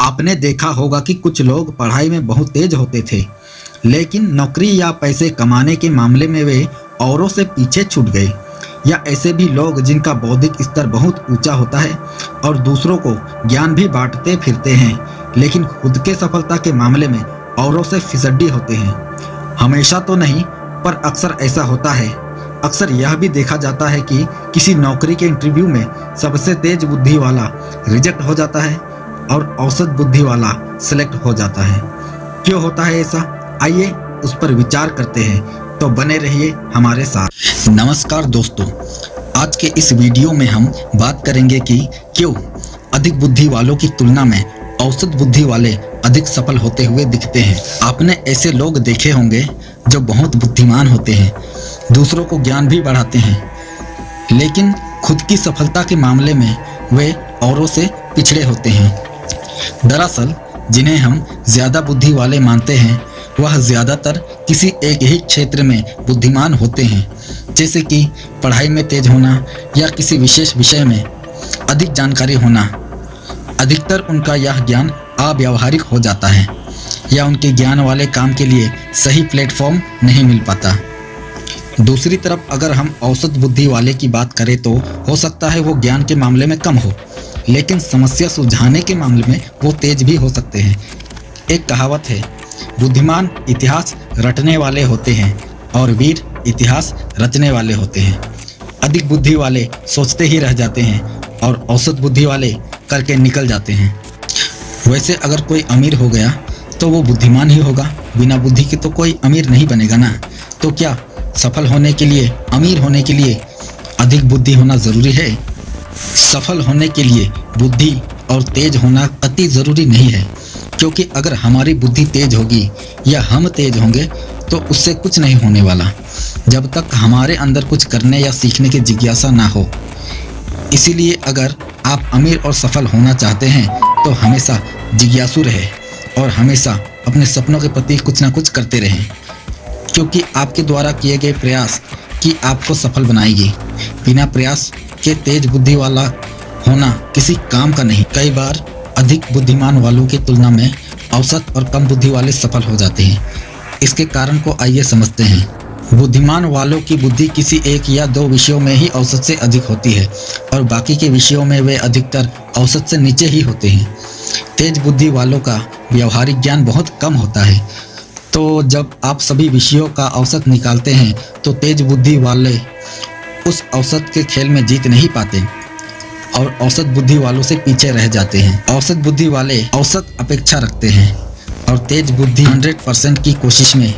आपने देखा होगा कि कुछ लोग पढ़ाई में बहुत तेज होते थे, लेकिन नौकरी या पैसे कमाने के मामले में वे औरों से पीछे छूट गए। या ऐसे भी लोग जिनका बौद्धिक स्तर बहुत ऊंचा होता है और दूसरों को ज्ञान भी बांटते फिरते हैं, लेकिन खुद के सफलता के मामले में औरों से फिसड्डी होते हैं। हमेशा तो नहीं, पर अक्सर ऐसा होता है। अक्सर यह भी देखा जाता है कि किसी नौकरी के इंटरव्यू में सबसे तेज बुद्धि वाला रिजेक्ट हो जाता है और औसत बुद्धि वाला सिलेक्ट हो जाता है। क्यों होता है ऐसा? आइए उस पर विचार करते हैं, तो बने रहिए हमारे साथ। नमस्कार दोस्तों, आज के इस वीडियो में हम बात करेंगे कि क्यों अधिक बुद्धि वालों की तुलना में औसत बुद्धि वाले अधिक सफल होते हुए दिखते हैं। आपने ऐसे लोग देखे होंगे जो बहुत बुद्धिमान होते हैं, दूसरों को ज्ञान भी बढ़ाते हैं, लेकिन खुद की सफलता के मामले में वे औरों से पिछड़े होते हैं। दरअसल जिन्हें हम ज़्यादा बुद्धि वाले मानते हैं वह ज़्यादातर किसी एक ही क्षेत्र में बुद्धिमान होते हैं, जैसे कि पढ़ाई में तेज होना या किसी विशेष विषय में अधिक जानकारी होना। अधिकतर उनका यह ज्ञान अव्यावहारिक हो जाता है या उनके ज्ञान वाले काम के लिए सही प्लेटफॉर्म नहीं मिल पाता। दूसरी तरफ अगर हम औसत बुद्धि वाले की बात करें तो हो सकता है वो ज्ञान के मामले में कम हो, लेकिन समस्या सुलझाने के मामले में वो तेज भी हो सकते हैं। एक कहावत है, बुद्धिमान इतिहास रटने वाले होते हैं और वीर इतिहास रचने वाले होते हैं। अधिक बुद्धि वाले सोचते ही रह जाते हैं और औसत बुद्धि वाले करके निकल जाते हैं। वैसे अगर कोई अमीर हो गया तो वो बुद्धिमान ही होगा, बिना बुद्धि के तो कोई अमीर नहीं बनेगा ना। तो क्या सफल होने के लिए, अमीर होने के लिए अधिक बुद्धि होना ज़रूरी है? सफल होने के लिए बुद्धि और तेज होना अति ज़रूरी नहीं है, क्योंकि अगर हमारी बुद्धि तेज होगी या हम तेज होंगे तो उससे कुछ नहीं होने वाला, जब तक हमारे अंदर कुछ करने या सीखने की जिज्ञासा ना हो। इसीलिए अगर आप अमीर और सफल होना चाहते हैं तो हमेशा जिज्ञासु रहे और हमेशा अपने सपनों के प्रति कुछ ना कुछ करते रहें, क्योंकि आपके द्वारा किए गए प्रयास की आपको सफल बनाएगी। बिना प्रयास के तेज बुद्धि वाला होना किसी काम का नहीं। कई बार अधिक बुद्धिमान वालों की तुलना में औसत और कम बुद्धि वाले सफल हो जाते हैं। इसके कारण को आइए समझते हैं। बुद्धिमान वालों की बुद्धि किसी एक या दो विषयों में ही औसत से अधिक होती है और बाकी के विषयों में वे अधिकतर औसत से नीचे ही होते हैं। तेज बुद्धि वालों का व्यवहारिक ज्ञान बहुत कम होता है, तो जब आप सभी विषयों का औसत निकालते हैं तो तेज बुद्धि वाले उस औसत के खेल में जीत नहीं पाते और औसत बुद्धि वालों से पीछे रह जाते हैं। औसत बुद्धि वाले औसत अपेक्षा रखते हैं और तेज बुद्धि 100% की कोशिश में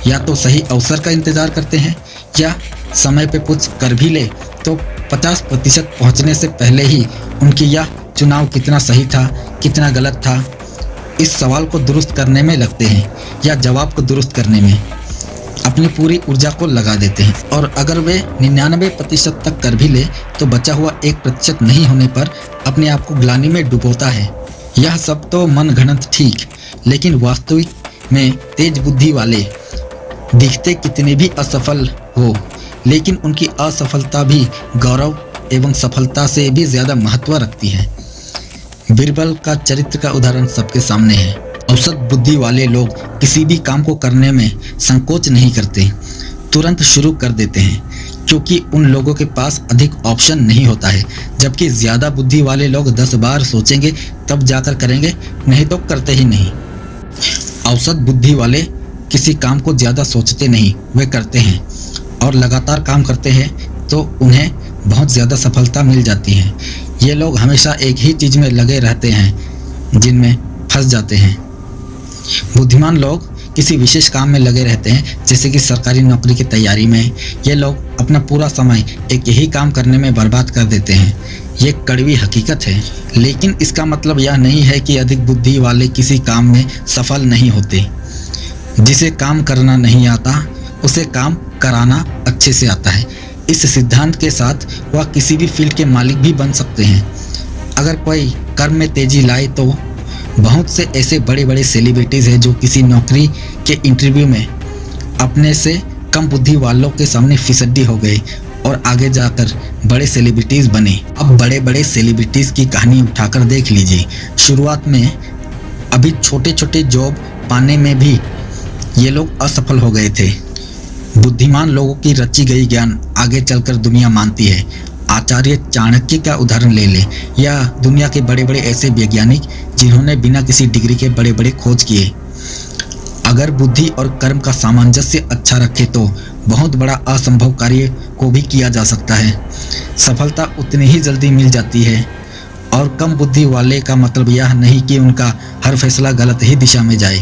या तो सही अवसर का इंतजार करते हैं या समय पे कुछ कर भी ले तो 50% पहुंचने से पहले ही उनकी यह चुनाव कितना सही था, कितना गलत था, इस सवाल को दुरुस्त करने में लगते हैं या जवाब को दुरुस्त करने में अपनी पूरी ऊर्जा को लगा देते हैं। और अगर वे 99% तक कर भी ले तो बचा हुआ 1% नहीं होने पर अपने आप को ग्लानि में डुबोता है। यह सब तो मन घड़ंत ठीक, लेकिन वास्तविक में तेज बुद्धि वाले दिखते कितने भी असफल हो, लेकिन उनकी असफलता भी गौरव एवं सफलता से भी ज़्यादा महत्व रखती है। बीरबल का चरित्र का उदाहरण सबके सामने है। औसत बुद्धि वाले लोग किसी भी काम को करने में संकोच नहीं करते, तुरंत शुरू कर देते हैं, क्योंकि उन लोगों के पास अधिक ऑप्शन नहीं होता है। जबकि ज़्यादा बुद्धि वाले लोग 10 बार सोचेंगे तब जाकर करेंगे, नहीं तो करते ही नहीं। औसत बुद्धि वाले किसी काम को ज़्यादा सोचते नहीं, वे करते हैं और लगातार काम करते हैं तो उन्हें बहुत ज़्यादा सफलता मिल जाती है। ये लोग हमेशा एक ही चीज़ में लगे रहते हैं जिनमें फंस जाते हैं। बुद्धिमान लोग किसी विशेष काम में लगे रहते हैं, जैसे कि सरकारी नौकरी की तैयारी में। ये लोग अपना पूरा समय एक ही काम करने में बर्बाद कर देते हैं। ये कड़वी हकीकत है, लेकिन इसका मतलब यह नहीं है कि अधिक बुद्धि वाले किसी काम में सफल नहीं होते। जिसे काम करना नहीं आता उसे काम कराना अच्छे से आता है। इस सिद्धांत के साथ वह किसी भी फील्ड के मालिक भी बन सकते हैं। अगर कोई कर्म में तेजी लाए तो बहुत से ऐसे बड़े बड़े सेलिब्रिटीज़ हैं जो किसी नौकरी के इंटरव्यू में अपने से कम बुद्धि वालों के सामने फिसड्डी हो गए और आगे जाकर बड़े सेलिब्रिटीज़ बने। अब बड़े बड़े सेलिब्रिटीज़ की कहानी उठाकर देख लीजिए। शुरुआत में अभी छोटे छोटे जॉब पाने में भी ये लोग असफल हो गए थे। बुद्धिमान लोगों की रची गई ज्ञान आगे चलकर दुनिया मानती है। आचार्य चाणक्य का उदाहरण ले ले, या दुनिया के बड़े बड़े ऐसे वैज्ञानिक जिन्होंने बिना किसी डिग्री के बड़े बड़े खोज किए। अगर बुद्धि और कर्म का सामंजस्य अच्छा रखे तो बहुत बड़ा असंभव कार्य को भी किया जा सकता है। सफलता उतनी ही जल्दी मिल जाती है। और कम बुद्धि वाले का मतलब यह नहीं कि उनका हर फैसला गलत ही दिशा में जाए।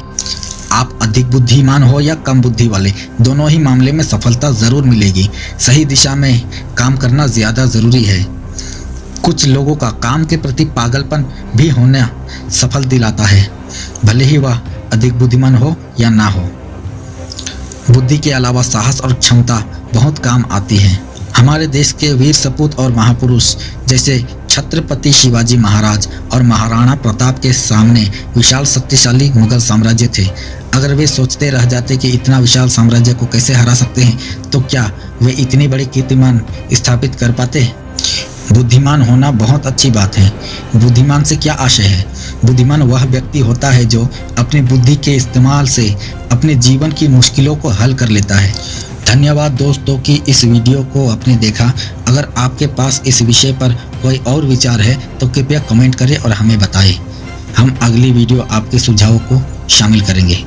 आप अधिक बुद्धिमान हो या कम बुद्धि वाले, दोनों ही मामले में सफलता ज़रूर मिलेगी। सही दिशा में काम करना ज़्यादा ज़रूरी है। कुछ लोगों का काम के प्रति पागलपन भी होना सफल दिलाता है, भले ही वह अधिक बुद्धिमान हो या ना हो। बुद्धि के अलावा साहस और क्षमता बहुत काम आती है। हमारे देश के वीर सपूत और महापुरुष जैसे छत्रपति शिवाजी महाराज और महाराणा प्रताप के सामने विशाल शक्तिशाली मुगल साम्राज्य थे। अगर वे सोचते रह जाते कि इतना विशाल साम्राज्य को कैसे हरा सकते हैं, तो क्या वे इतनी बड़ी कीर्तिमान स्थापित कर पाते? बुद्धिमान होना बहुत अच्छी बात है। बुद्धिमान से क्या आशय है? बुद्धिमान वह व्यक्ति होता है जो अपनी बुद्धि के इस्तेमाल से अपने जीवन की मुश्किलों को हल कर लेता है। धन्यवाद दोस्तों कि इस वीडियो को आपने देखा। अगर आपके पास इस विषय पर कोई और विचार है तो कृपया कमेंट करें और हमें बताएं। हम अगली वीडियो आपके सुझावों को शामिल करेंगे।